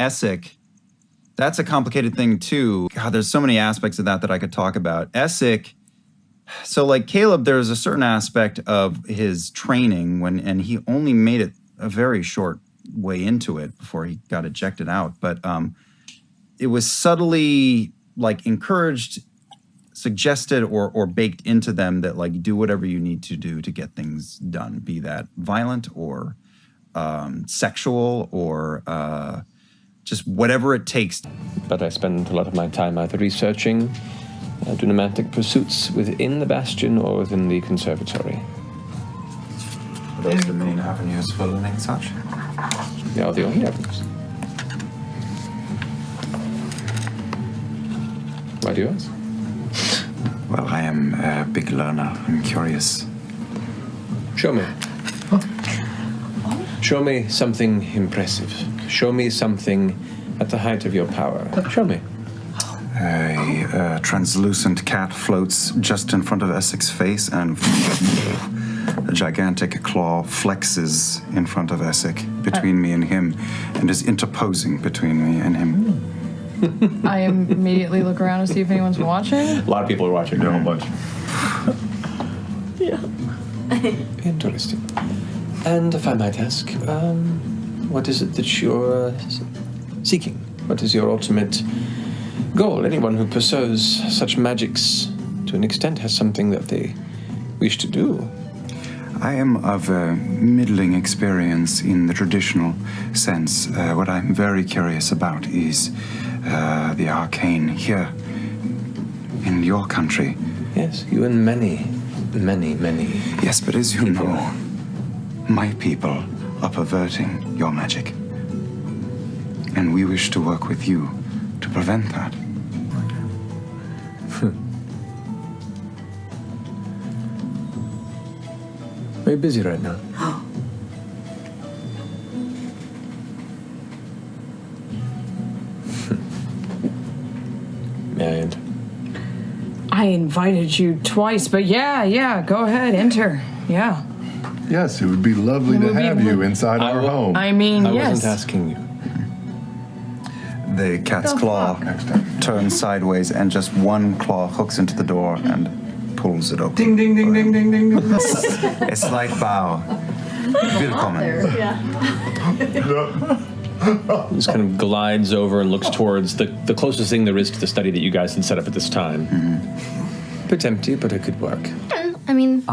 Essek, that's a complicated thing too. God, there's so many aspects of that I could talk about. Essek, so like Caleb, there's a certain aspect of his training and he only made it a very short way into it before he got ejected out. But it was subtly like encouraged, suggested, or baked into them that like do whatever you need to do to get things done, be that violent or sexual or just whatever it takes. But I spend a lot of my time either researching dunamantic pursuits within the Bastion or within the conservatory. Are those the main avenues for learning such? They are the only avenues. Why do you ask? Well, I am a big learner. I'm curious. Show me. Show me something impressive. Show me something at the height of your power. Show me. A translucent cat floats just in front of Essek's face, and a gigantic claw flexes in front of Essek between me and him, and is interposing between me and him. I immediately look around to see if anyone's watching. A lot of people are watching. A whole bunch. Yeah. Interesting. And if I might ask, what is it that you're seeking? What is your ultimate goal? Anyone who pursues such magics to an extent has something that they wish to do. I am of a middling experience in the traditional sense. What I'm very curious about is the Arcane here in your country. Yes, you and many. Yes, but as you know, my people are perverting your magic. And we wish to work with you to prevent that. Very busy right now. And I invited you twice, but yeah, go ahead, enter. Yeah. Yes, it would be lovely to have you inside our home. I mean, I yes. wasn't asking you. The cat's claw turns sideways, and just one claw hooks into the door and pulls it open. Ding, ding, ding, ding, ding, ding, ding. A slight bow. Willkommen. Just kind of glides over and looks towards the closest thing there is to the study that you guys had set up at this time. Mm-hmm. Bit empty, but it could work. I mean...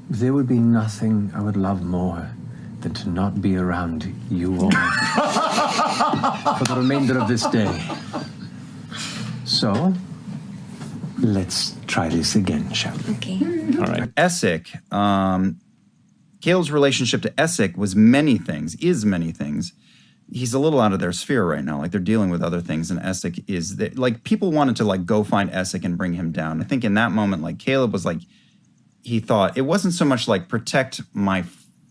There would be nothing I would love more than to not be around you all for the remainder of this day. So, let's try this again, shall we? Okay. All right. Essek, Caleb's relationship to Essek was many things. He's a little out of their sphere right now. Like, they're dealing with other things, and Essek is... like, people wanted to, like, go find Essek and bring him down. I think in that moment, like, Caleb was like... He thought it wasn't so much like protect my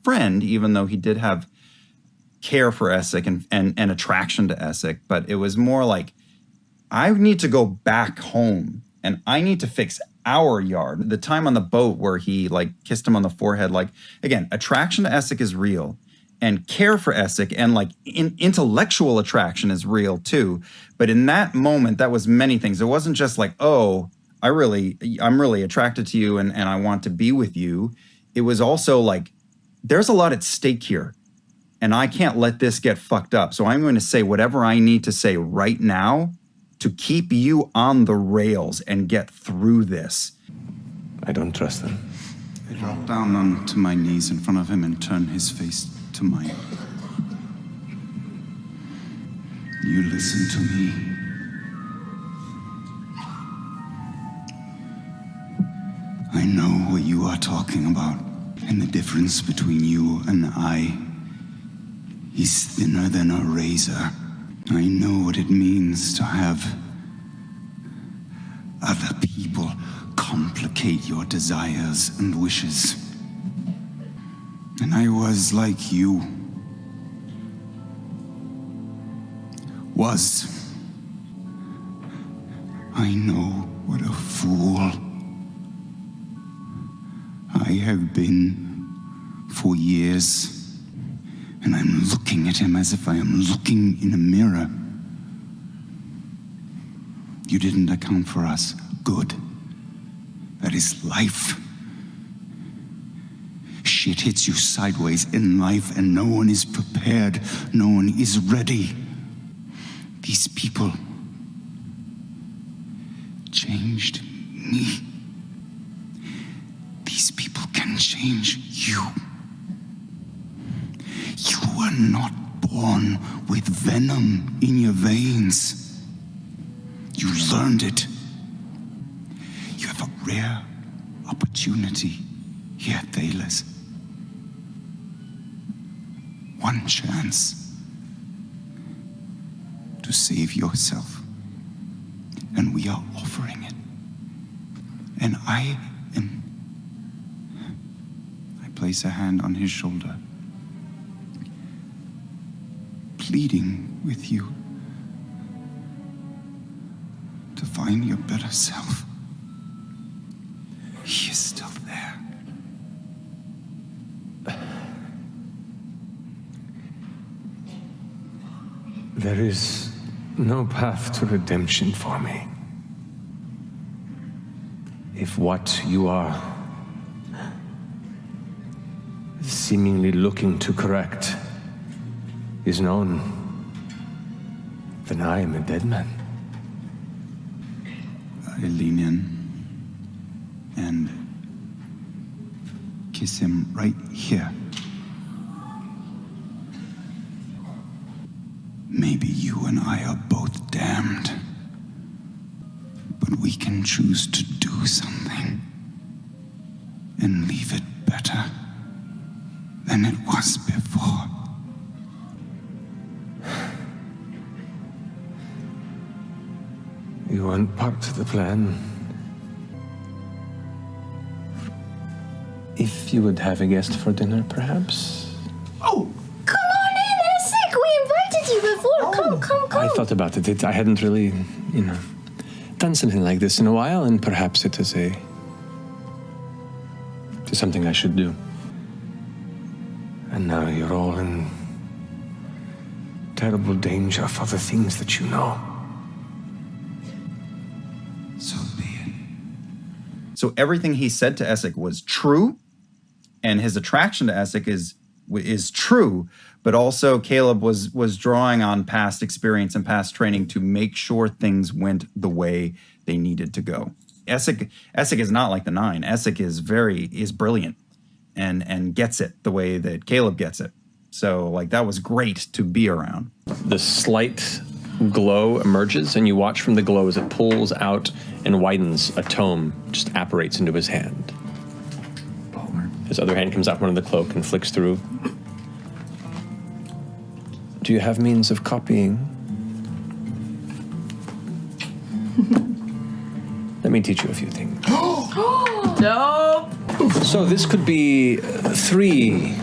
friend, even though he did have care for Essek and attraction to Essek, but it was more like, I need to go back home and I need to fix our yard. The time on the boat where he like kissed him on the forehead, like, again, attraction to Essek is real, and care for Essek and like intellectual attraction is real too. But in that moment, that was many things. It wasn't just like, oh, I'm really attracted to you and I want to be with you. It was also like, there's a lot at stake here and I can't let this get fucked up. So I'm going to say whatever I need to say right now to keep you on the rails and get through this. I don't trust them. I dropped down onto my knees in front of him and turned his face to mine. You listen to me. I know what you are talking about, and the difference between you and I is thinner than a razor. I know what it means to have other people complicate your desires and wishes. And I was like you. I know what a fool I have been for years, And I'm looking at him as if I am looking in a mirror. You didn't account for us. Good. That is life. Shit hits you sideways in life and no one is prepared. No one is ready. These people changed me. These people can change you. You were not born with venom in your veins. You learned it. You have a rare opportunity here at Thalos. One chance to save yourself. And we are offering it. And I place a hand on his shoulder, pleading with you to find your better self. He is still there. There is no path to redemption for me. If what you are seemingly looking to correct is known, then I am a dead man. I lean in and kiss him right here. Maybe you and I are both damned, but we can choose to do something and leave it better than it was before. You weren't part of the plan. If you would have a guest for dinner, perhaps? Oh! Come on in, Essek! We invited you before. Come. I thought about it. I hadn't really, done something like this in a while, and perhaps it is something I should do. And now you're all in terrible danger for the things that you know. So be it. So everything he said to Essek was true, and his attraction to Essek is true, but also Caleb was drawing on past experience and past training to make sure things went the way they needed to go. Essek is not like the Nine. Essek is brilliant and gets it the way that Caleb gets it. So that was great to be around. The slight glow emerges, and you watch from the glow as it pulls out and widens. A tome just apparates into his hand. His other hand comes out from under the cloak and flicks through. Do you have means of copying? Let me teach you a few things. Dope. So this could be 3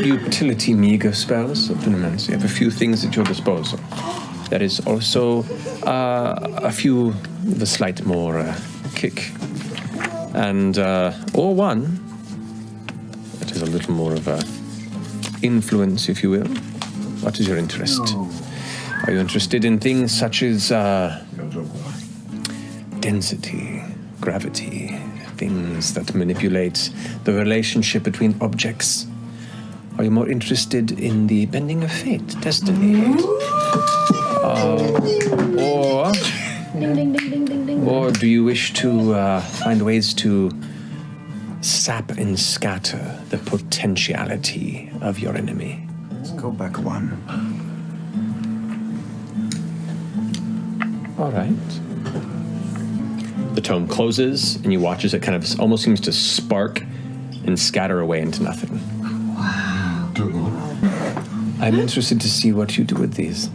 utility meager spells of Venomance. You have a few things at your disposal. There is also a few with a slight more kick. And, or one that is a little more of a influence, if you will. What is your interest? Are you interested in things such as density, gravity, things that manipulate the relationship between objects? Are you more interested in the bending of fate, destiny? Or Ding, ding, ding, ding, ding, ding. Or do you wish to find ways to sap and scatter the potentiality of your enemy? Let's go back one. All right. The tome closes, and you watch as it kind of almost seems to spark and scatter away into nothing. I'm interested to see what you do with these.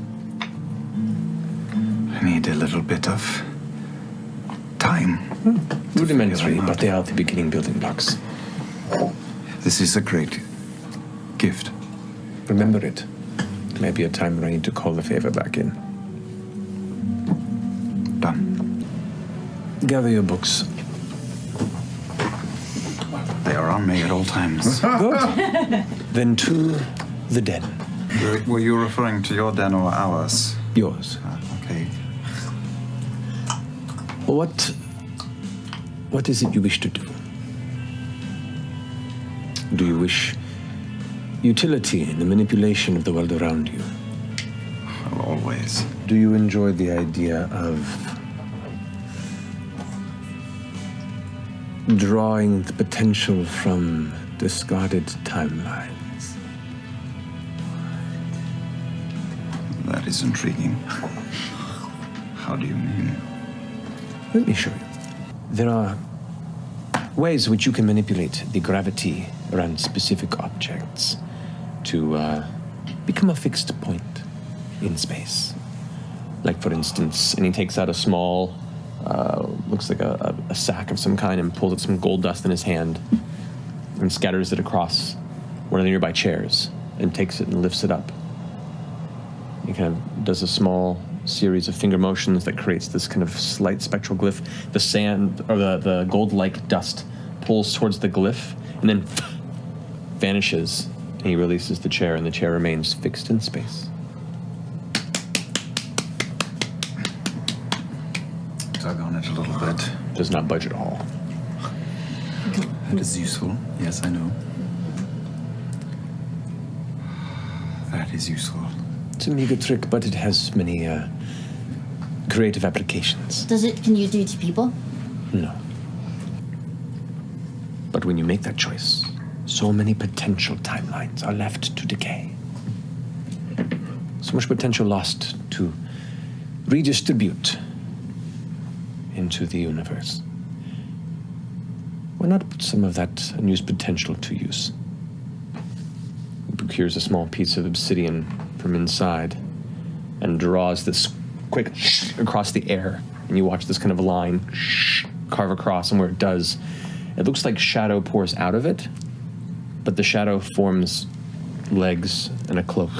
I need a little bit of time. Rudimentary, but they are the beginning building blocks. This is a great gift. Remember it. There may be a time when I need to call the favor back in. Done. Gather your books. They are around me at all times. Good. Then to the den. Were you referring to your den or ours? Yours. Okay. What is it you wish to do? Do you wish utility in the manipulation of the world around you? Well, always. Do you enjoy the idea of drawing the potential from discarded timelines? That is intriguing. How do you mean? Let me show you. There are ways which you can manipulate the gravity around specific objects to become a fixed point in space. Like, for instance, and he takes out a small, looks like a sack of some kind and pulls out some gold dust in his hand and scatters it across one of the nearby chairs and takes it and lifts it up. He kind of does a small series of finger motions that creates this kind of slight spectral glyph. The sand, or the gold-like dust, pulls towards the glyph and then vanishes. And he releases the chair, and the chair remains fixed in space. Tug on it a little bit. Does not budge at all. That is useful. Yes, I know. That is useful. It's a meager trick, but it has many creative applications. Can you do to people? No. But when you make that choice, so many potential timelines are left to decay. So much potential lost to redistribute into the universe. Why not put some of that unused potential to use? He procures a small piece of obsidian from inside and draws this quick across the air, and you watch this kind of line carve across, and where it does, it looks like shadow pours out of it, but the shadow forms legs and a cloak.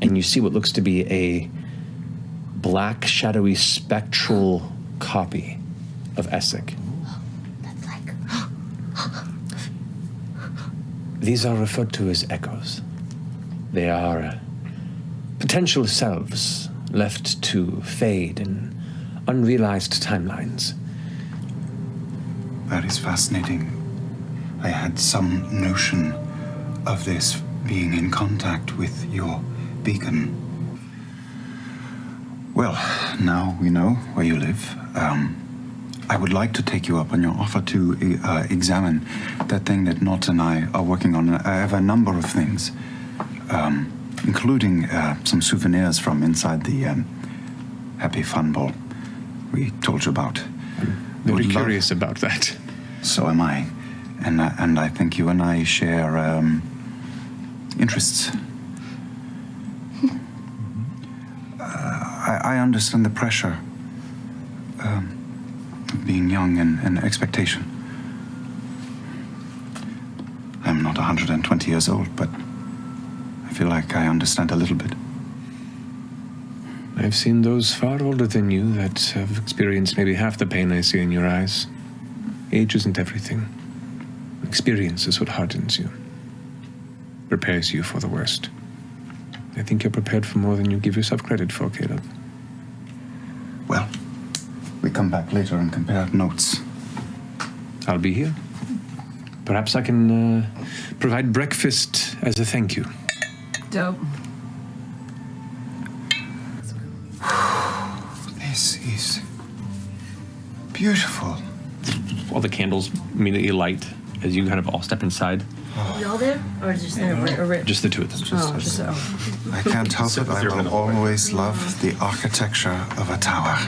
And you see what looks to be a black, shadowy, spectral copy of Essek. That's like... These are referred to as echoes. They are potential selves left to fade in unrealized timelines. That is fascinating. I had some notion of this being in contact with your beacon. Well, now we know where you live. I would like to take you up on your offer to examine that thing that Nott and I are working on. I have a number of things, including some souvenirs from inside the Happy Fun Ball we told you about. Very curious about that. So am I. And I think you and I share interests. I understand the pressure of being young and expectation. I'm not 120 years old, but I feel like I understand a little bit. I've seen those far older than you that have experienced maybe half the pain I see in your eyes. Age isn't everything. Experience is what hardens you, prepares you for the worst. I think you're prepared for more than you give yourself credit for, Caleb. Well, we come back later and compare notes. I'll be here. Perhaps I can provide breakfast as a thank you. Dope. This is beautiful. All the candles immediately light as you kind of all step inside. Y'all there? Or just Just the two of them. I can't help it. I will always love the architecture of a tower.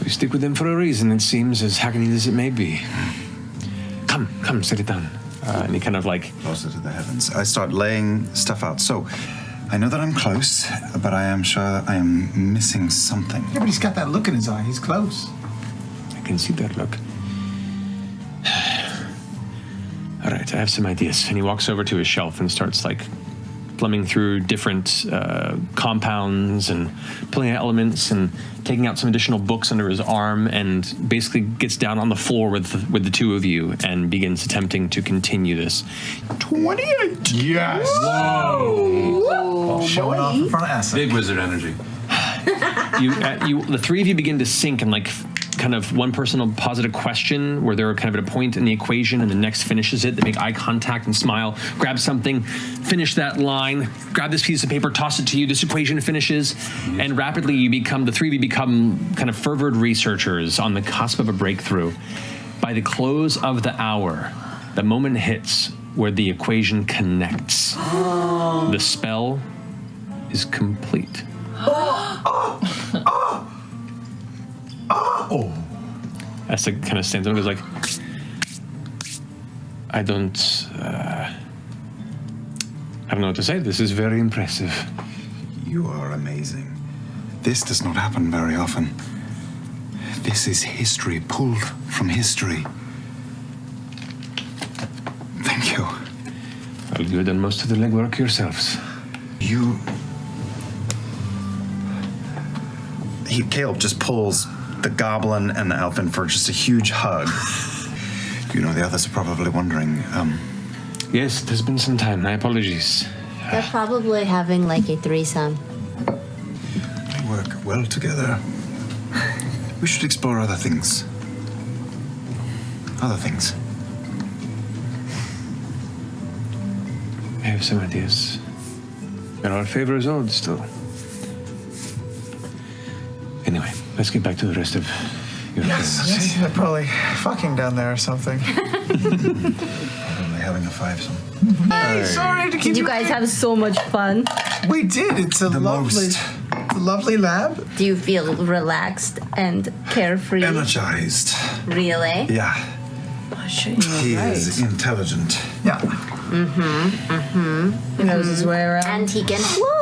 We stick with them for a reason, it seems, as hackneyed as it may be. Come, set it down. And he kind of like... Closer to the heavens. I start laying stuff out. So, I know that I'm close, but I am sure that I am missing something. Yeah, but he's got that look in his eye. He's close. I can see that look. All right, I have some ideas. And he walks over to his shelf and starts like plumbing through different compounds and pulling out elements and taking out some additional books under his arm, and basically gets down on the floor with the two of you and begins attempting to continue this. 28! Yes! Whoa! Showing off in front of Essek. Big wizard energy. The three of you begin to sync, and like kind of one person will posit a question where they're kind of at a point in the equation and the next finishes it. They make eye contact and smile, grab something, finish that line, grab this piece of paper, toss it to you, this equation finishes, and rapidly the three of you become kind of fervid researchers on the cusp of a breakthrough. By the close of the hour, the moment hits where the equation connects. The spell is complete. Essek kind of stands up and goes like, I don't know what to say. This is very impressive. You are amazing. This does not happen very often. This is history pulled from history. Thank you. Well, you've done most of the legwork yourselves. Caleb just pulls the goblin and the elf in for just a huge hug. You know, the others are probably wondering, Yes, there's been some time. My apologies. They're probably having like a threesome. They work well together. We should explore other things. Other things. I have some ideas. And our favor is old still. Anyway, let's get back to the rest of your Yes, they're probably fucking down there or something. Probably having a fivesome. Hey, sorry to keep Did you guys have so much fun? We did. It's a lovely lab. Do you feel relaxed and carefree? Energized. Really? Yeah. Oh, shit, He you're right. is intelligent. Yeah. He knows his way around. And he can float.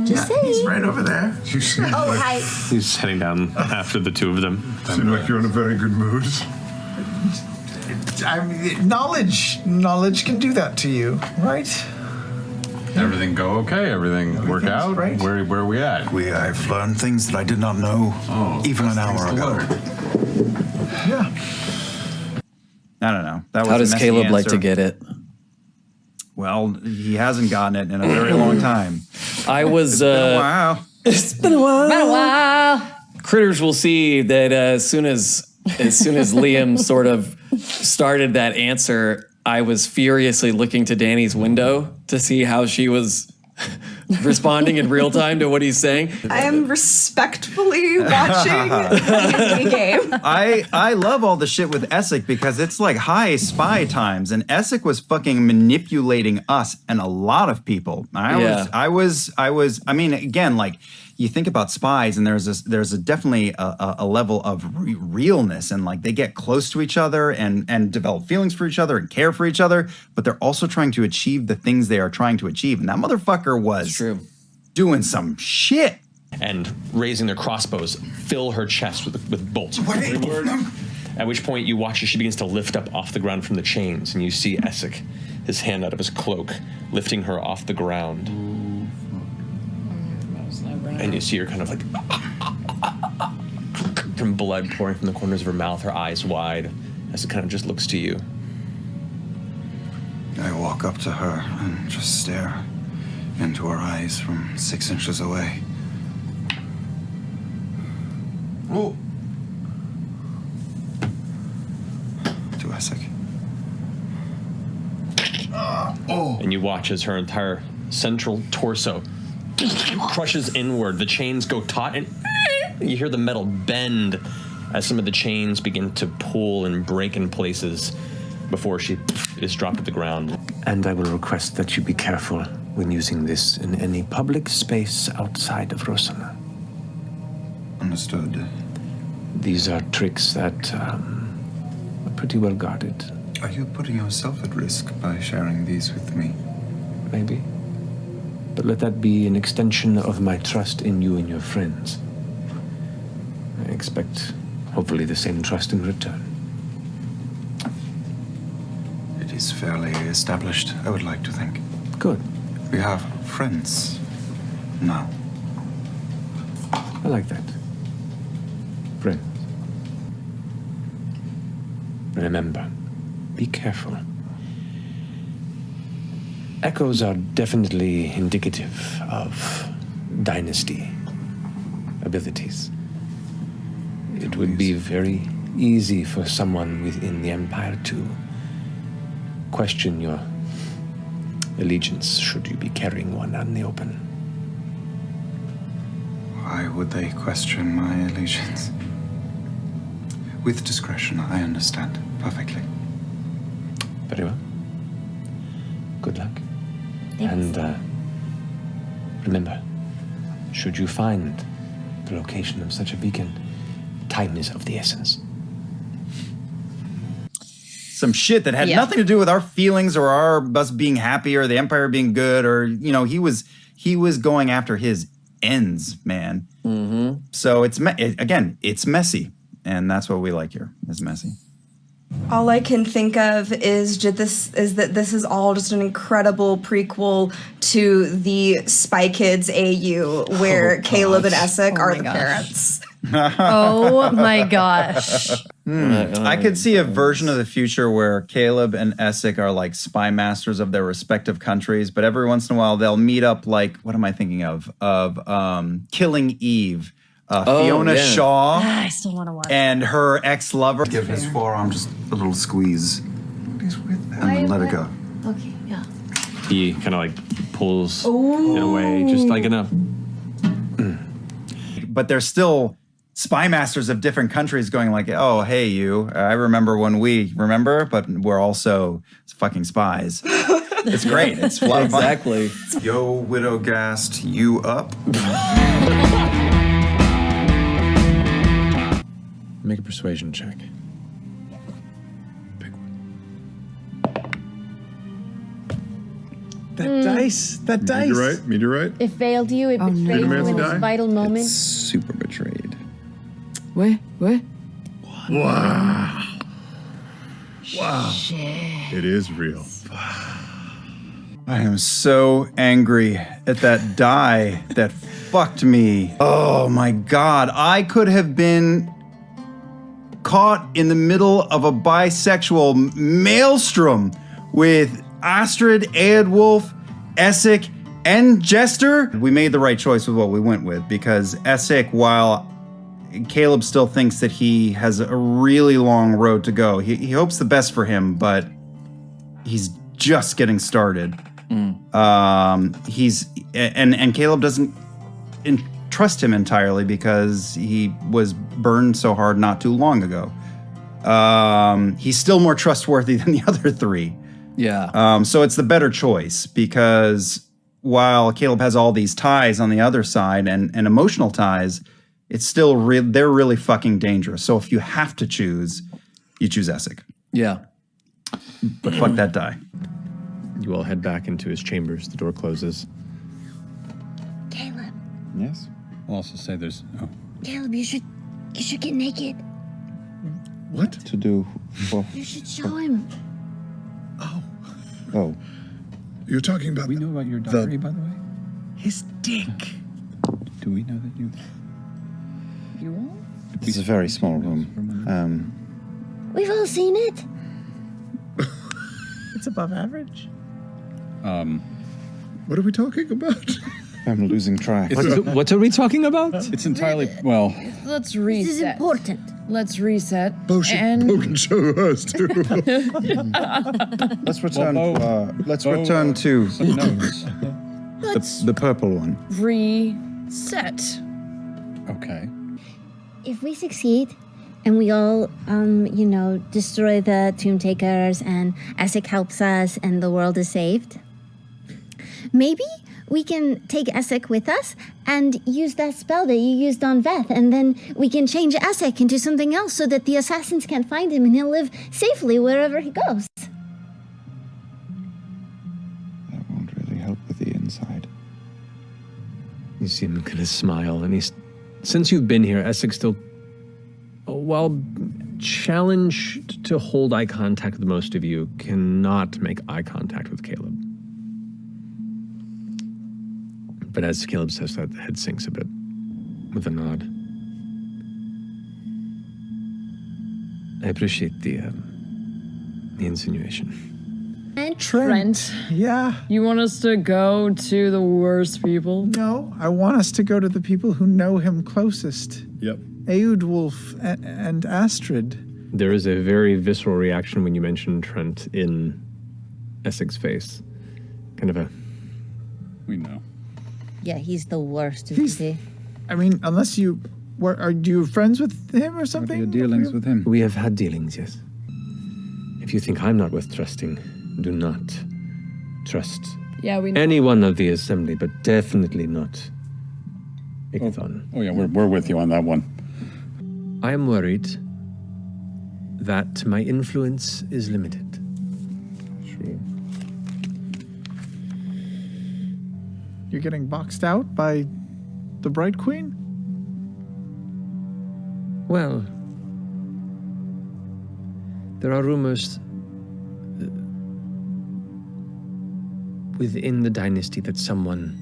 Just saying. He's right over there. You seem Oh, like, hi. He's heading down after the two of them. seem like you're in a very good mood. I mean, knowledge can do that to you, right? Everything go okay? Everything work Everything's out? right. Where are we at? I've learned things that I did not know even an hour ago. Yeah. I don't know. That was How a does messy Caleb like answer. to get it? Well, he hasn't gotten it in a very long time. I was. Wow. It's been a while. Been a while. Critters will see that as soon as Liam sort of started that answer, I was furiously looking to Danny's window to see how she was responding in real time to what he's saying. I am respectfully watching the game. I love all the shit with Essek because it's like high spy times, and Essek was fucking manipulating us and a lot of people. I mean, again, like you think about spies, and there's definitely a level of realness, and like they get close to each other and develop feelings for each other and care for each other, but they're also trying to achieve the things they are trying to achieve, and that motherfucker was doing some shit. And raising their crossbows, fill her chest with bolts. At which point you watch as she begins to lift up off the ground from the chains, and you see Essek, his hand out of his cloak, lifting her off the ground. And you see her kind of like from blood pouring from the corners of her mouth, her eyes wide, as it kind of just looks to you. I walk up to her and just stare into her eyes from 6 inches away. Oh. To Essek. And you watch as her entire central torso crushes inward. The chains go taut, and you hear the metal bend as some of the chains begin to pull and break in places before she is dropped to the ground. And I will request that you be careful when using this in any public space outside of Rosanna. Understood. These are tricks that are pretty well guarded. Are you putting yourself at risk by sharing these with me? Maybe. But let that be an extension of my trust in you and your friends. I expect, hopefully, the same trust in return. It is fairly established, I would like to think. Good. We have friends now. I like that. Friends. Remember, be careful. Echoes are definitely indicative of dynasty abilities. It would be very easy for someone within the Empire to question your allegiance should you be carrying one out in the open. Why would they question my allegiance? With discretion, I understand perfectly. Very well. Good luck. Thanks. And remember, should you find the location of such a beacon, time is of the essence. Some shit that had nothing to do with our feelings or us being happy or the Empire being good, or he was going after his ends, man. Mm-hmm. So it's messy, and that's what we like here. Is messy. All I can think of is that this is all just an incredible prequel to the Spy Kids AU, where Caleb and Essek are the parents. Oh my gosh. I could see a version of the future where Caleb and Essek are like spy masters of their respective countries, but every once in a while they'll meet up like, what am I thinking of? Killing Eve. Fiona Shaw I still want to watch. and her ex-lover. Give his forearm just a little squeeze. And then let it go. Okay, yeah. He kind of like pulls in a way, just like enough. But they're still spy masters of different countries going like, oh, hey, you. I remember when but we're also fucking spies. It's great. It's a lot of fun. Exactly. Yo, Widow Gast, you up? Make a persuasion check. Pick one. That dice. Meteorite. It failed you. It betrayed you in Mancy this die? vital moment. Super betrayed. What? Wow. It is real. I am so angry at that die that fucked me. Oh my God. I could have been caught in the middle of a bisexual maelstrom with Astrid, Eadwulf, Essek, and Jester. We made the right choice with what we went with, because Essek, while Caleb still thinks that he has a really long road to go, he hopes the best for him, but he's just getting started. Caleb doesn't trust him entirely because he was burned so hard not too long ago. He's still more trustworthy than the other three. Yeah. So it's the better choice, because while Caleb has all these ties on the other side and emotional ties, it's still they're really fucking dangerous. So if you have to choose, you choose Essek. Yeah. But fuck that die. You all head back into his chambers. The door closes. Caleb, Yes. I'll also say there's Caleb, you should get naked. What? To do. Well, You should show him. oh. You're talking about we know about your diary, by the way? His dick. Do we know that you It's a very small room. We've all seen it. It's above average. What are we talking about? I'm losing track. What are we talking about? It's entirely well. Let's This is reset. important. Let's reset. Bo can show us too. Let's return. Let's Bo, return to some notes. the purple one. Reset. Okay. If we succeed and we all, destroy the Tomb Takers and Essek helps us and the world is saved, maybe we can take Essek with us and use that spell that you used on Veth, and then we can change Essek into something else so that the assassins can't find him and he'll live safely wherever he goes. That won't really help with the inside. You see him kind of smile, and since you've been here, Essek still, while challenged to hold eye contact with most of you, cannot make eye contact with Caleb. But as Caleb says that, the head sinks a bit with a nod. I appreciate the insinuation. And Trent. Yeah. You want us to go to the worst people? No, I want us to go to the people who know him closest. Yep. Eudwulf and Astrid. There is a very visceral reaction when you mention Trent in Essek's face. Kind of a... We know. Yeah, he's the worst. I mean, unless you... Are you friends with him or something? What are your dealings with him? We have had dealings, yes. If you think I'm not worth trusting, do not trust Yeah, we know. anyone of the assembly, but definitely not Igathon. Oh yeah, we're with you on that one. I am worried that my influence is limited. Sure. You're getting boxed out by the Bright Queen? Well, there are rumors within the dynasty that someone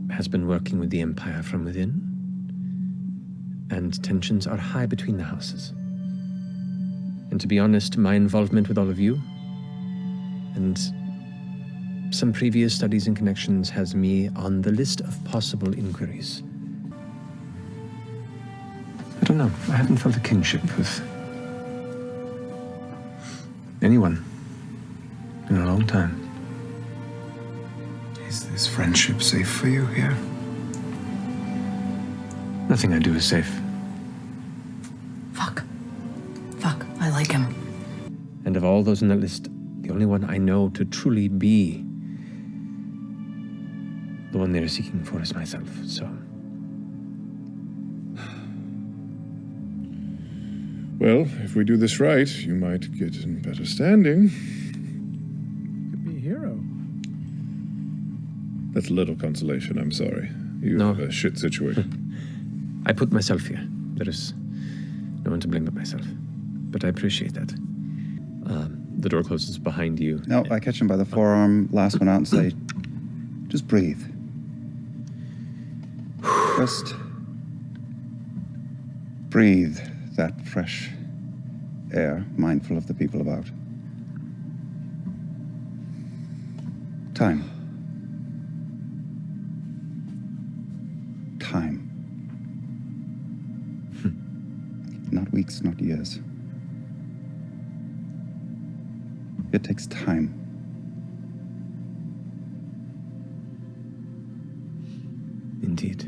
has been working with the Empire from within, and tensions are high between the houses. And to be honest, my involvement with all of you and some previous studies and connections has me on the list of possible inquiries. I don't know. I haven't felt a kinship with anyone in a long time. Is this friendship safe for you here? Nothing I do is safe. Fuck, I like him. And of all those on that list, the only one I know to truly be the one they're seeking for is myself, so... Well, if we do this right, you might get in better standing. Could be a hero. That's a little consolation, I'm sorry. You No. have a shit situation. I put myself here. There is no one to blame but myself. But I appreciate that. The door closes behind you. No, I catch him by the forearm, last one out, and say, just breathe. Just breathe that fresh air, mindful of the people about. Time. Not weeks, not years. It takes time. Indeed.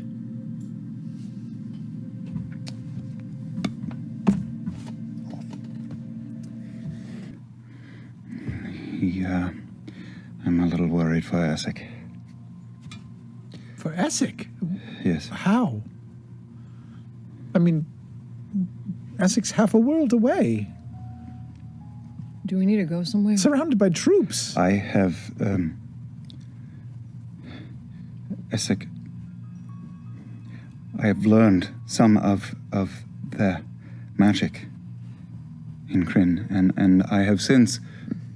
I'm a little worried for Essek. For Essek? Yes. How? I mean, Essek's half a world away, Do we need to go somewhere? surrounded by troops. I have, Essek, I have learned some of their magic in Kryn, and I have since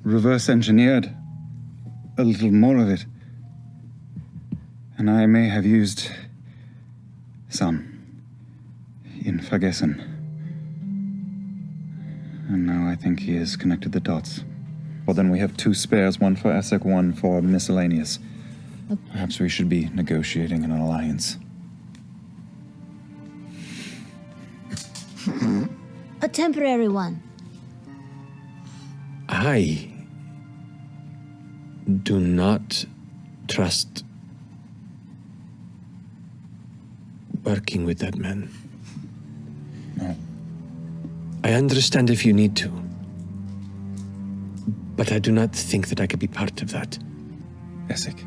reverse engineered a little more of it. And I may have used some in Fagessen. And now I think he has connected the dots. Well, then we have two spares, one for Essek, one for miscellaneous. Perhaps we should be negotiating an alliance. A temporary one. I do not trust working with that man. No. I understand if you need to, but I do not think that I could be part of that. Essek,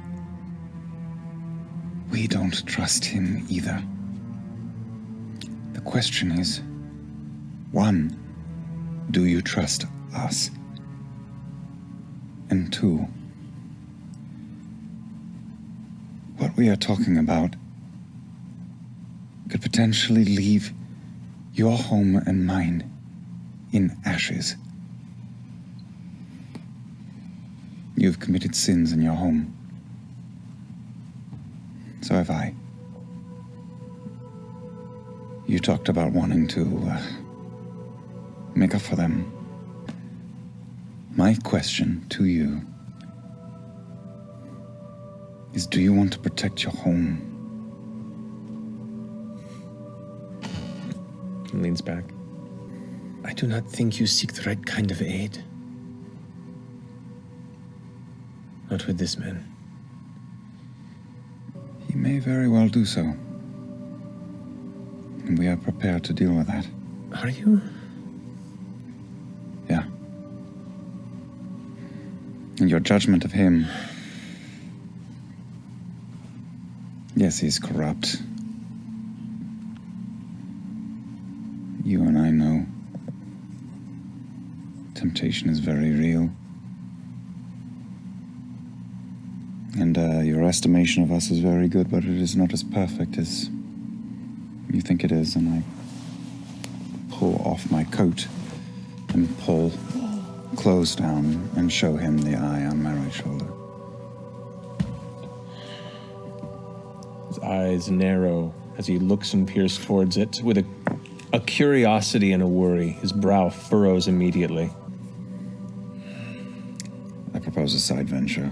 we don't trust him either. The question is, one, do you trust us? And two, what we are talking about could potentially leave your home and mine in ashes. You've committed sins in your home. So have I. You talked about wanting to make up for them. My question to you is, do you want to protect your home? He leans back. I do not think you seek the right kind of aid. Not with this man. He may very well do so. And we are prepared to deal with that. Are you? Yeah. And your judgment of him... Yes, he's corrupt. You and I know. Temptation is very real. And your estimation of us is very good, but it is not as perfect as you think it is. And I pull off my coat and pull clothes down and show him the eye on my right shoulder. His eyes narrow as he looks and peers towards it with a curiosity and a worry. His brow furrows immediately. I propose a side venture.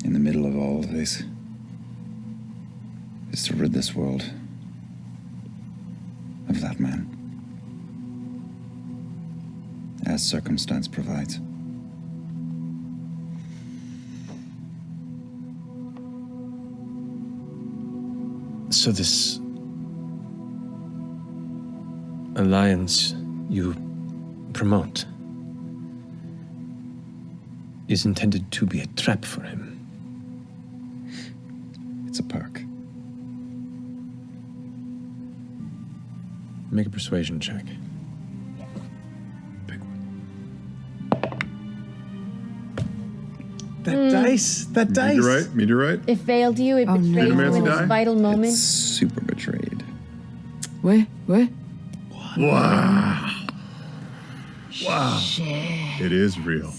In the middle of all of this is to rid this world of that man, as circumstance provides. So this alliance you promote is intended to be a trap for him. It's a perk. Make a persuasion check. That dice. Meteorite. It failed you. It betrayed you Necromancy in this die? vital moment. It's super betrayed. What? Wow. Wow. Shit. It is real.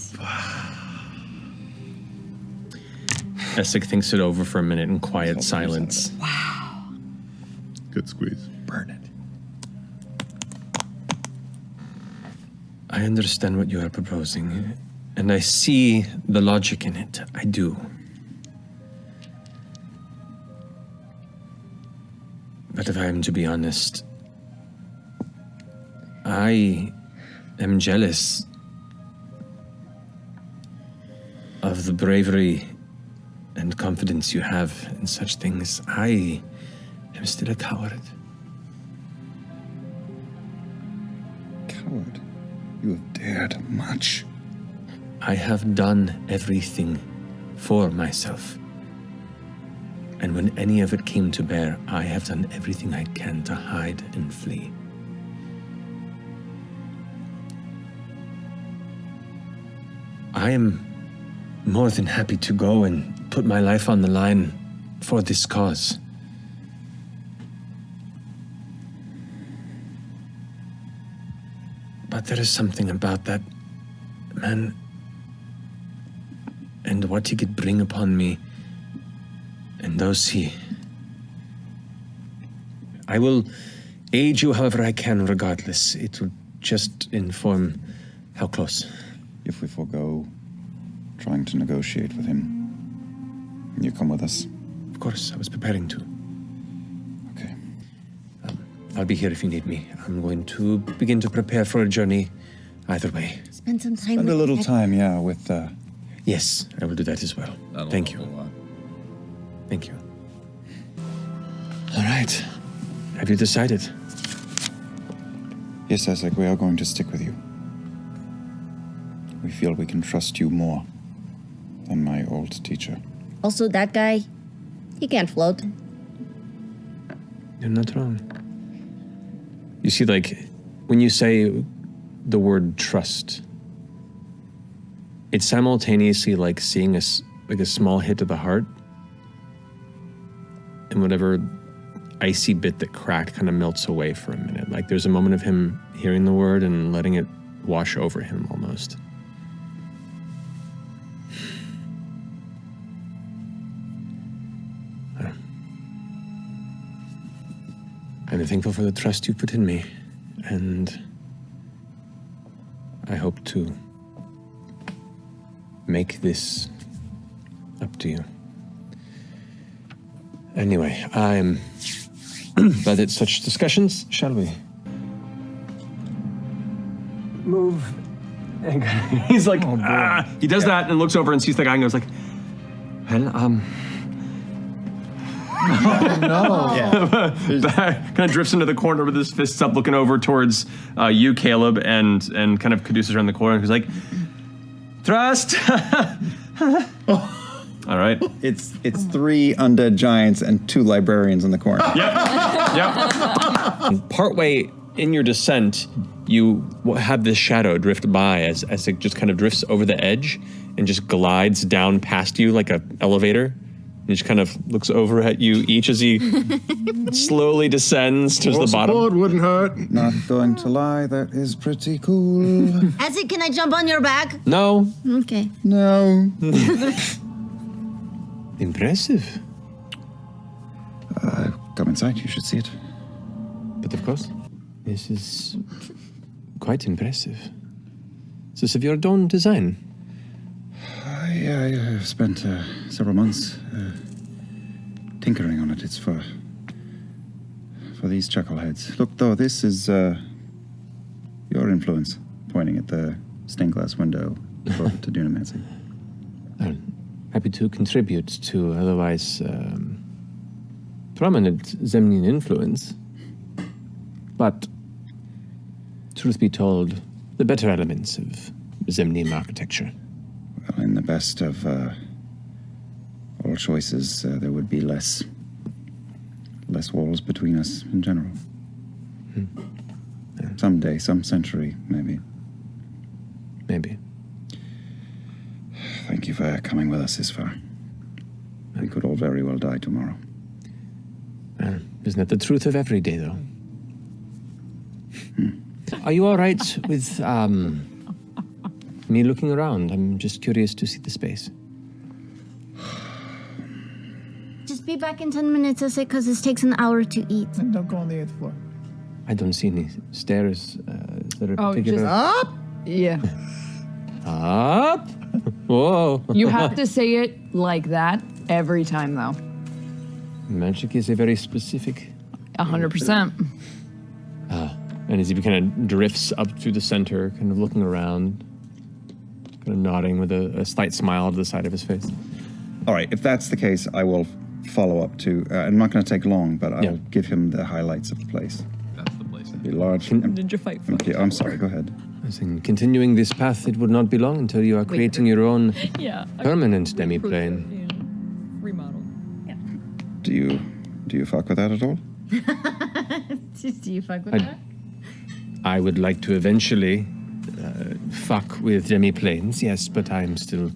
Essek thinks it over for a minute in quiet silence. Wow. Good squeeze. Burn it. I understand what you are proposing, and I see the logic in it. I do. But if I am to be honest, I am jealous of the bravery and confidence you have in such things. I am still a coward. Coward. You have dared much. I have done everything for myself. And when any of it came to bear, I have done everything I can to hide and flee. I am more than happy to go and put my life on the line for this cause. But there is something about that man and what he could bring upon me and those he... I will aid you however I can regardless. It will just inform how close. If we forego trying to negotiate with him, you come with us? Of course, I was preparing to. Okay. I'll be here if you need me. I'm going to begin to prepare for a journey either way. Spend some time Spend with a little Ed. time, yeah, with... Yes, I will do that as well. Thank you. Thank you. All right. Have you decided? Yes, Essek, we are going to stick with you. We feel we can trust you more than my old teacher. Also, that guy, he can't float. You're not wrong. You see, like, when you say the word trust, it's simultaneously like seeing a small hit to the heart and whatever icy bit that cracked kind of melts away for a minute. Like there's a moment of him hearing the word and letting it wash over him almost. I'm thankful for the trust you put in me, and I hope to make this up to you. Anyway, I'm glad at such discussions. Shall we? Move. And he's like, he does that and looks over and sees the guy and goes like, well, kind of drifts into the corner with his fists up, looking over towards you, Caleb, and kind of caduceus around the corner. He's like, trust. All right. It's 3 undead giants and 2 librarians in the corner. Yep. Partway in your descent, you have this shadow drift by as Essek just kind of drifts over the edge and just glides down past you like an elevator. He just kind of looks over at you each as he slowly descends to the bottom. Support wouldn't hurt. Not going to lie, that is pretty cool. Essek, can I jump on your back? No. Okay. No. Impressive. Come inside, you should see it. But of course, this is quite impressive. Is this of your own design? I spent several months tinkering on it. It's for these chuckleheads. Look, though, this is your influence, pointing at the stained glass window to Dunamancy. Happy to contribute to otherwise prominent Zemnian influence. But, truth be told, the better elements of Zemnian architecture. Well, in the best of all choices, there would be less walls between us in general. Someday, some century, maybe. Maybe. Thank you for coming with us this far. We could all very well die tomorrow. Isn't that the truth of every day, though? Are you all right with me looking around? I'm just curious to see the space. Just be back in 10 minutes, Essek, because this takes an hour to eat. And don't go on the 8th floor. I don't see any stairs that are particular. Just up? Yeah. Up? Whoa. You have to say it like that every time, though. Magic is a very specific. 100%. And as he kind of drifts up through the center, kind of looking around, kind of nodding with a slight smile to the side of his face. All right, if that's the case, I will follow up to. I'm not going to take long, but I'll give him the highlights of the place. That's the place. Be large. Did you fight? I'm sorry. Go ahead. I was saying, continuing this path, it would not be long until you are creating your own permanent demiplane. Remodel. Do you fuck with that at all? Do you fuck with that? I would like to eventually fuck with demiplanes, yes, but I'm still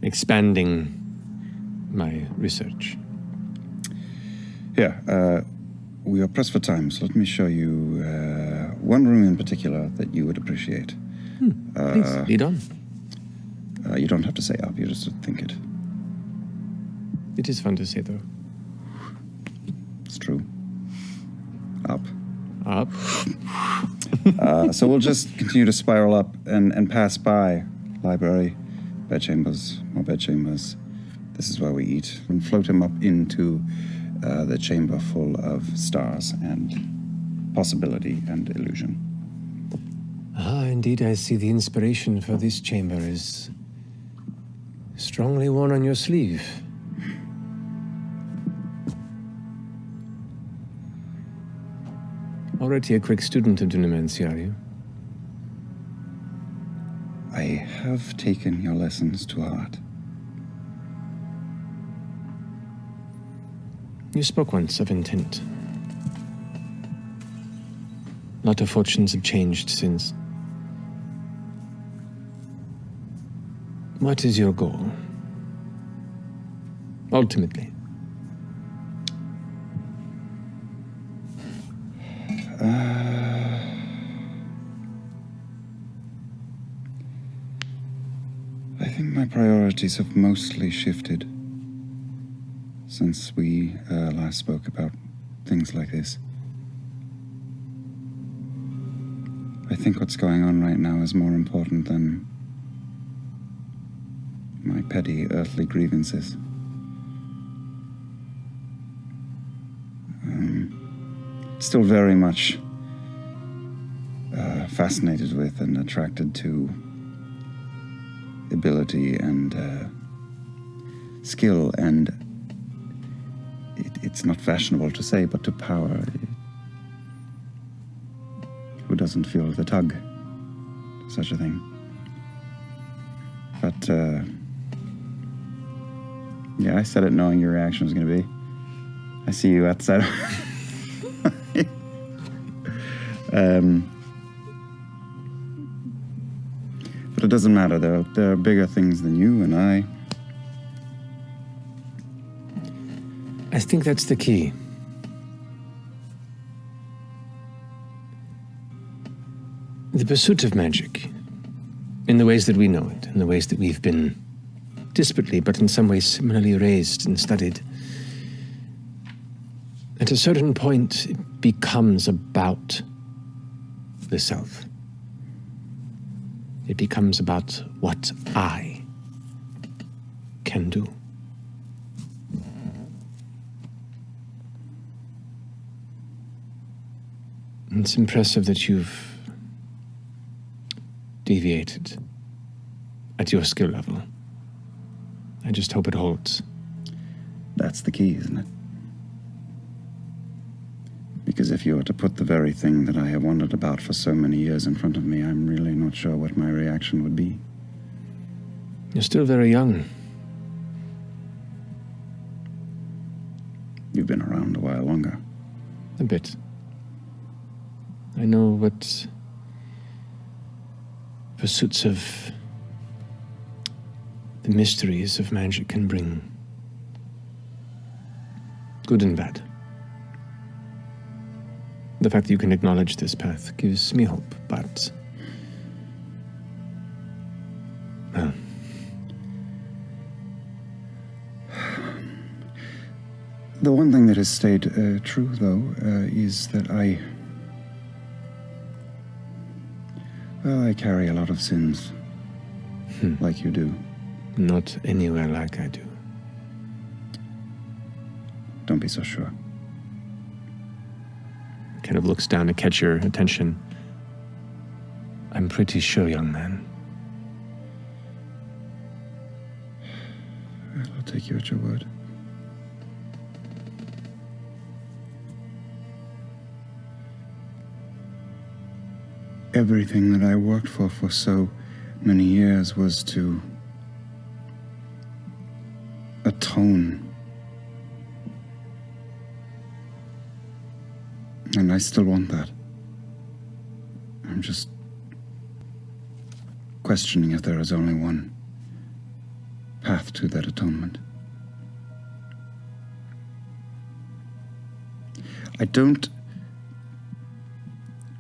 expanding my research. Yeah, we are pressed for time, so let me show you one room in particular that you would appreciate. Please, lead on. You don't have to say up, you just think it. It is fun to say, though. It's true. Up. Up. So we'll just continue to spiral up and pass by library, bedchambers, more bedchambers. This is where we eat. And float him up into the chamber full of stars and possibility and illusion. Indeed, I see the inspiration for this chamber is strongly worn on your sleeve. Already a quick student of Dunamancy, are you? I have taken your lessons to heart. You spoke once of intent. A lot of fortunes have changed since. What is your goal? Ultimately. I think my priorities have mostly shifted since we last spoke about things like this. think what's going on right now is more important than my petty earthly grievances. Still very much fascinated with and attracted to ability and skill, and it's not fashionable to say, but to power. Who doesn't feel the tug to such a thing? But yeah, I said it knowing your reaction was going to be. I see you outside. But it doesn't matter. There are bigger things than you and I. I think that's the key. The pursuit of magic, in the ways that we know it, in the ways that we've been disparately, but in some ways similarly raised and studied. At a certain point, it becomes about the self. It becomes about what I can do. It's impressive that you've deviated at your skill level. I just hope it holds. That's the key, isn't it? Because if you were to put the very thing that I have wondered about for so many years in front of me, I'm really not sure what my reaction would be. You're still very young. You've been around a while longer. A bit. I know what pursuits of the mysteries of magic can bring. Good and bad. The fact that you can acknowledge this path gives me hope, but... well... The one thing that has stayed true, though, is that I carry a lot of sins, like you do. Not anywhere like I do. Don't be so sure. Kind of looks down to catch your attention. I'm pretty sure, young man. Well, I'll take you at your word. Everything that I worked for so many years was to atone. And I still want that. I'm just questioning if there is only one path to that atonement. I don't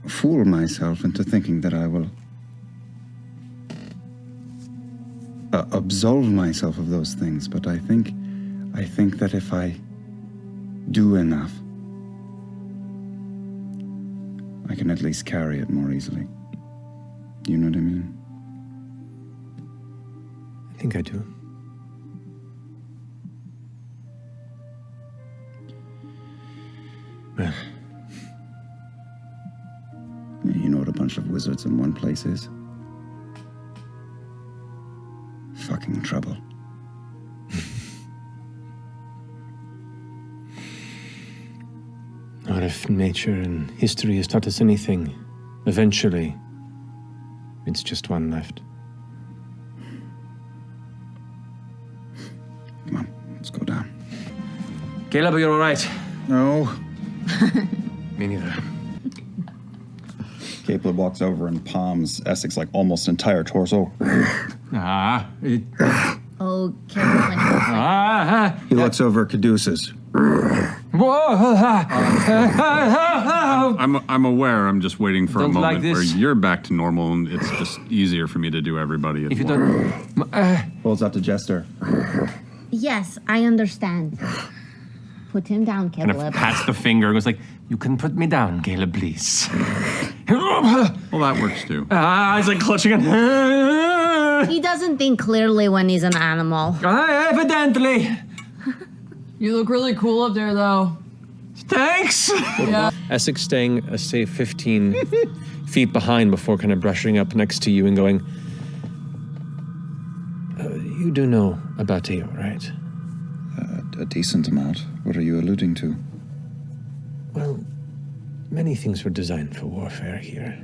fool myself into thinking that I will absolve myself of those things, but I think that if I do enough, I can at least carry it more easily. You know what I mean? I think I do. Well, you know what a bunch of wizards in one place is? Fucking trouble. Or if nature and history has taught us anything, eventually, it's just one left. Come on, let's go down. Caleb, are you all right? No. Me neither. Caleb walks over and palms Essek's like almost entire torso. Oh, Caleb. He looks over at Caduceus. I'm aware. I'm just waiting for a Don't moment like this. where you're back to normal, and it's just easier for me to do everybody at If you once. don't... Pulls out to Jester. Yes, I understand. Put him down, Kind Caleb. of pats the finger and goes like, "You can put me down, Caleb, please." Well, that works too. He's like clutching it. He doesn't think clearly when he's an animal. Evidently. You look really cool up there, though. Thanks. Yeah. Essek staying, say, 15 feet behind before kind of brushing up next to you and going, you do know about Eo, right? A decent amount. What are you alluding to? Well, many things were designed for warfare here,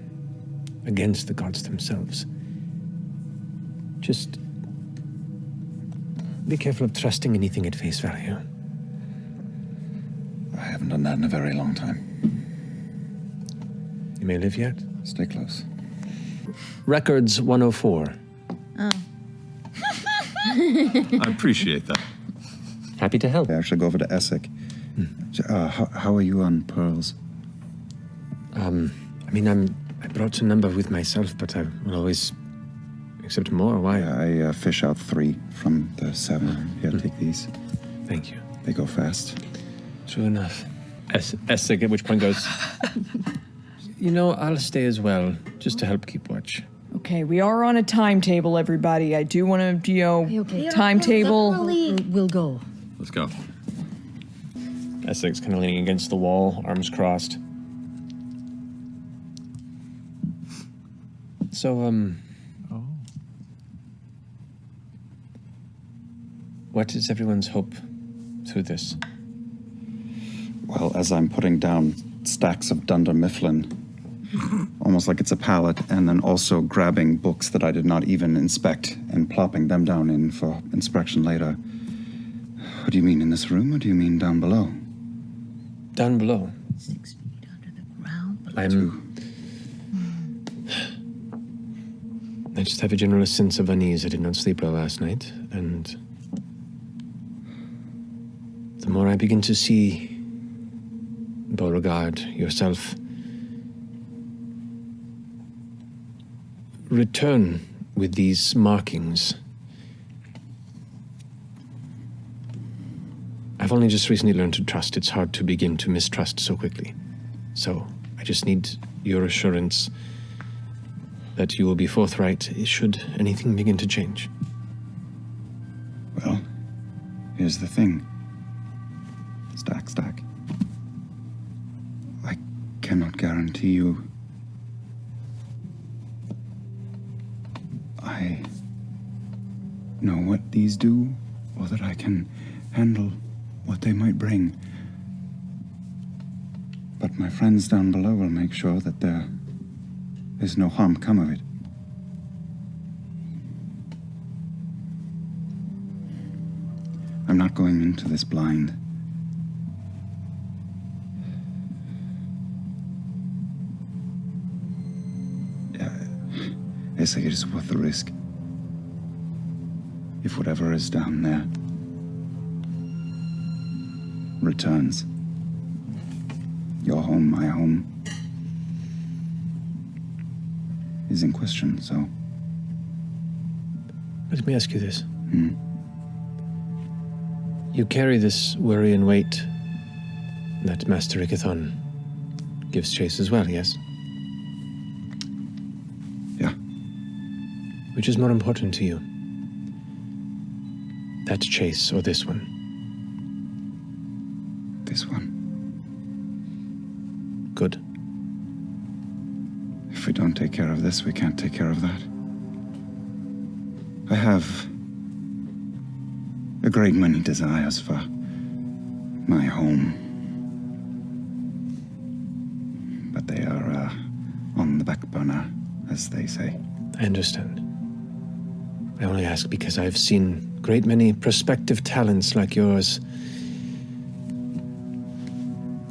against the gods themselves. Just be careful of trusting anything at face value. I haven't done that in a very long time. You may live yet. Stay close. Records 104. Oh. I appreciate that. Happy to help. I actually go over to Essek. How are you on pearls? I mean, I brought a number with myself, but I will always accept more. Why? I fish out 3 from the 7. Here, take these. Thank you. They go fast. True enough. Essek at which point goes, you know, I'll stay as well, just to help keep watch. Okay, we are on a timetable, everybody. I do want to, timetable. We'll go. Let's go. Essek's kind of leaning against the wall, arms crossed. So, what is everyone's hope through this? Well, as I'm putting down stacks of Dunder Mifflin, almost like it's a pallet, and then also grabbing books that I did not even inspect and plopping them down in for inspection later. What do you mean, in this room, or do you mean down below? Down below. 6 feet under the ground. I just have a general sense of unease. I did not sleep well last night, and the more I begin to see Beauregard, yourself, return with these markings, I've only just recently learned to trust. It's hard to begin to mistrust so quickly. So I just need your assurance that you will be forthright should anything begin to change. Well, here's the thing. Stack. I cannot guarantee you. I know what these do, or that I can handle what they might bring. But my friends down below will make sure that there's no harm come of it. I'm not going into this blind. I say it is worth the risk. If whatever is down there returns, your home, my home, is in question, so. Let me ask you this. You carry this worry and weight that Master Ikathon gives chase as well, yes? Yeah. Which is more important to you? That chase or this one? This one. Good. If we don't take care of this, we can't take care of that. I have a great many desires for my home. But they are on the back burner, as they say. I understand. I only ask because I've seen a great many prospective talents like yours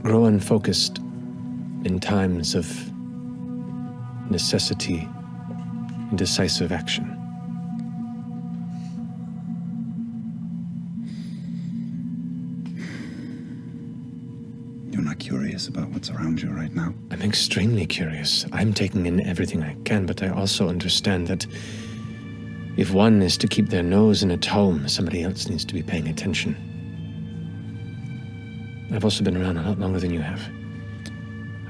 grow unfocused in times of necessity and decisive action. You're not curious about what's around you right now? I'm extremely curious. I'm taking in everything I can, but I also understand that if one is to keep their nose in at home, somebody else needs to be paying attention. I've also been around a lot longer than you have.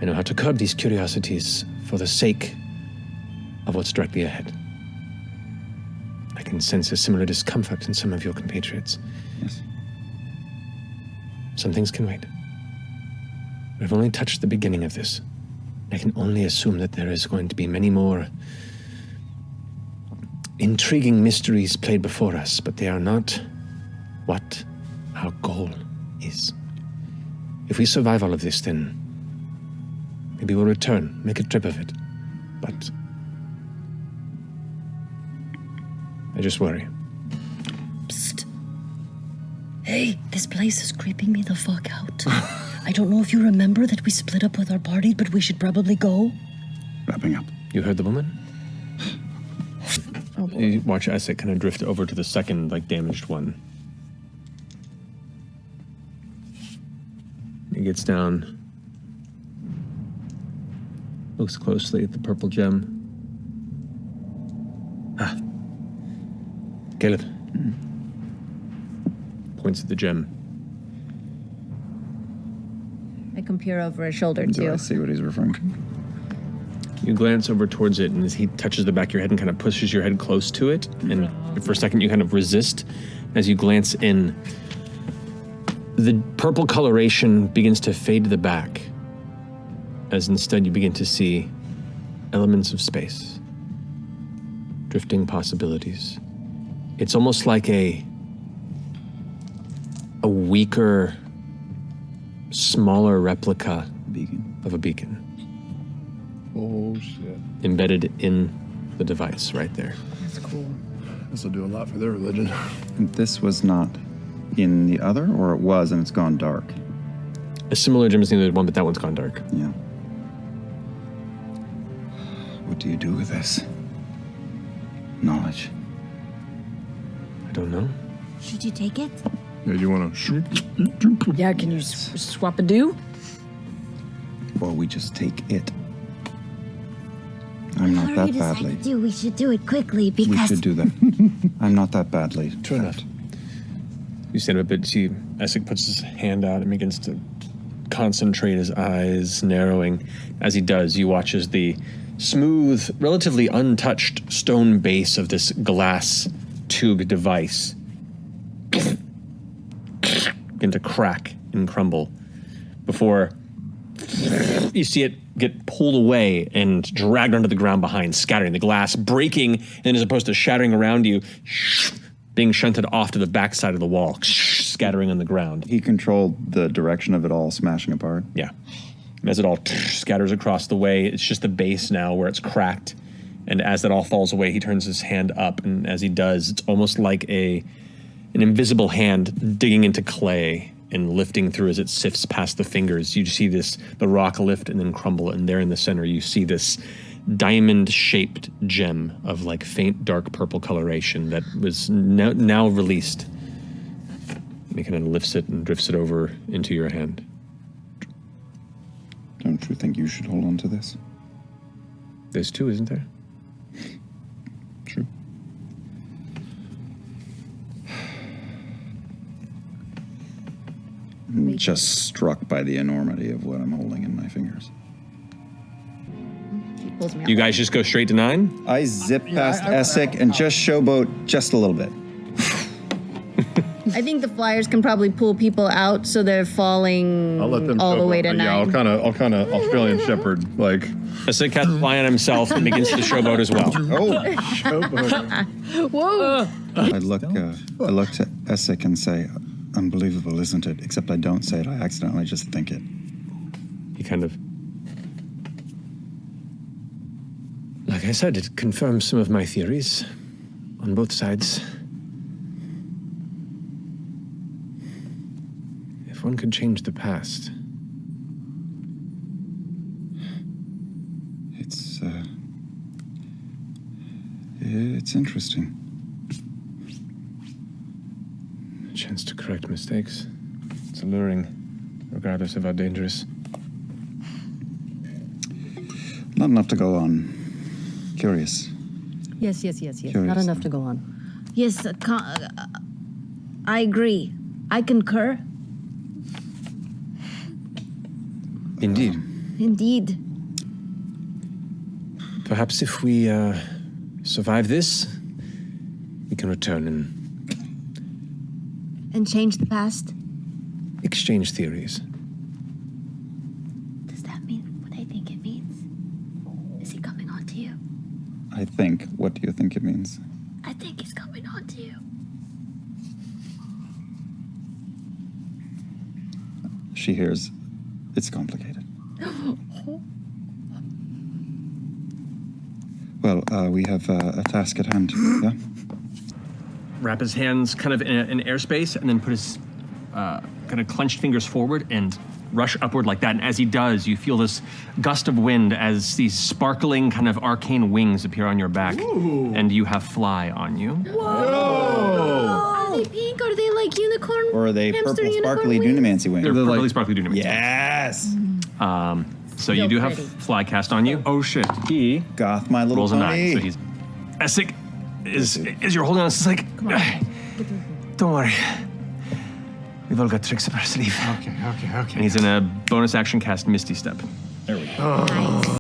I know how to curb these curiosities for for the sake of what's directly ahead. I can sense a similar discomfort in some of your compatriots. Yes. Some things can wait. We've only touched the beginning of this. I can only assume that there is going to be many more intriguing mysteries played before us, but they are not what our goal is. If we survive all of this, then maybe we'll return, make a trip of it. But I just worry. Psst. Hey, this place is creeping me the fuck out. I don't know if you remember that we split up with our party, but we should probably go. Wrapping up. You heard the woman? Oh, boy. You watch Essek kind of drift over to the second, damaged one. He gets down, looks closely at the purple gem. Ah. Caleb. Points at the gem. I can peer over his shoulder, Do I too. see what he's referring to? You glance over towards it, and as he touches the back of your head and kind of pushes your head close to it, and for a second you kind of resist. As you glance in, the purple coloration begins to fade to the back, as instead you begin to see elements of space, drifting possibilities. It's almost like a weaker, smaller replica of a beacon. Oh, shit. Embedded in the device right there. That's cool. This will do a lot for their religion. And this was not in the other, or it was and it's gone dark? A similar gem is in the other one, but that one's gone dark. Yeah. What do you do with this? Knowledge. I don't know. Should you take it? Yeah, you want to... Yeah, can you swap a do? Or we just take it? I'm not Whatever that you decide badly. to do, we should do it quickly We because should do that. I'm not that badly. True enough. You stand up a bit, see Essek puts his hand out and begins to concentrate, his eyes narrowing. As he does, you watch as the smooth, relatively untouched stone base of this glass tube device begin to crack and crumble before you see it get pulled away and dragged onto the ground behind, scattering the glass, breaking, and as opposed to shattering around you, being shunted off to the backside of the wall, scattering on the ground. He controlled the direction of it all smashing apart. Yeah. As it all scatters across the way, it's just the base now where it's cracked. And as that all falls away, he turns his hand up, and as he does, it's almost like an invisible hand digging into clay and lifting through as it sifts past the fingers. You see the rock lift and then crumble, and there in the center you see this diamond-shaped gem of faint dark purple coloration that was now released. And he kind of lifts it and drifts it over into your hand. Don't you think you should hold on to this? There's two, isn't there? True. I'm just struck by the enormity of what I'm holding in my fingers. You guys just go straight to 9? I zip past Essek and just showboat just a little bit. I think the flyers can probably pull people out so they're falling I'll let them all the way to 9. Yeah, I'll kind of Australian shepherd, Essek has a fly on himself and begins to showboat as well. Oh! Whoa! I look to Essek and say, unbelievable, isn't it? Except I don't say it, I accidentally just think it. He kind of... Like I said, it confirms some of my theories on both sides. If one could change the past... It's interesting. A chance to correct mistakes. It's alluring, regardless of how dangerous. Not enough to go on. Curious. Yes. Curious, Not enough to go on. Yes, I agree. I concur. Indeed. Indeed. Perhaps if we survive this, we can return And change the past? and exchange theories. Does that mean what I think it means? Is he coming on to you? I think. What do you think it means? I think he's coming on to you. She hears, it's complicated. Well, we have a task at hand, yeah? Wrap his hands kind of in airspace and then put his kind of clenched fingers forward and rush upward like that. And as he does, you feel this gust of wind as these sparkling kind of arcane wings appear on your back. Ooh. And you have fly on you. Are they pink? Are they like unicorn? Or are they hamster purple, unicorn sparkly wings? Dunamancy wings? They're purpley sparkly Dunamancy. Yes! So you do have fly cast on you. Oh shit. He Goth, my little rolls a 9. pony. So he's Essek is you're holding on. It's like, don't worry. We've all got tricks up our sleeve. Okay. And he's in a bonus action cast Misty Step. There we go.